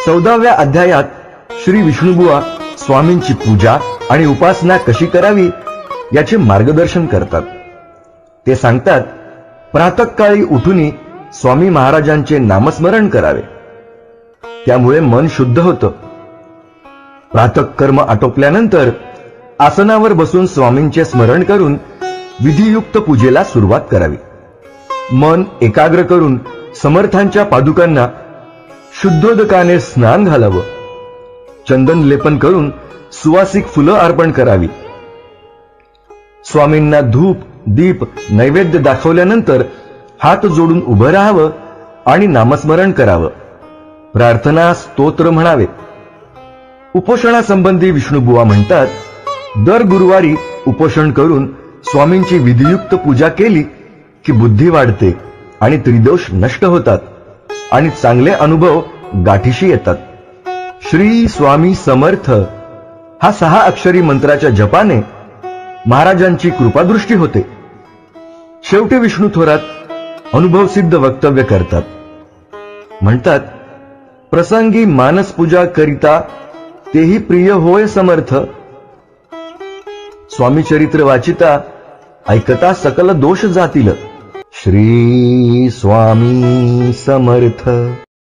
14व्या अध्यायात श्री विष्णुबुवा स्वामींची पूजा आणि उपासना कशी करावी याचे मार्गदर्शन करतात. ते सांगतात, प्रातःकाळी उठून स्वामी महाराजांचे नामस्मरण करावे, त्यामुळे मन शुद्ध होतं. प्रातःकर्म आटोपल्यानंतर आसनावर बसून स्वामींचे स्मरण करून विधियुक्त पूजेला सुरुवात करावी. मन एकाग्र करून समर्थांच्या पादुकांना शुद्धोदकाने स्नान घालावं. चंदन लेपन करून सुवासिक फुलं अर्पण करावी. स्वामींना धूप दीप नैवेद्य दाखवल्यानंतर हात जोडून उभं राहावं आणि नामस्मरण करावं. प्रार्थना स्तोत्र म्हणावे. उपोषणासंबंधी विष्णुबुवा म्हणतात, दर गुरुवारी उपोषण करून स्वामींची विधियुक्त पूजा केली की बुद्धी वाढते आणि त्रिदोष नष्ट होतात आणि चांगले अनुभव गाठीशी येतात. श्री स्वामी समर्थ हा 6 अक्षरी मंत्राच्या जपाने महाराजांची कृपादृष्टी होते. शेवटी विष्णू थोरात अनुभवसिद्ध वक्तव्य करतात. म्हणतात, प्रसंगी मानसपूजा करिता तेही प्रिय होय समर्थ. स्वामी चरित्र वाचिता ऐकता सकल दोष जातील. श्री स्वामी समर्थ.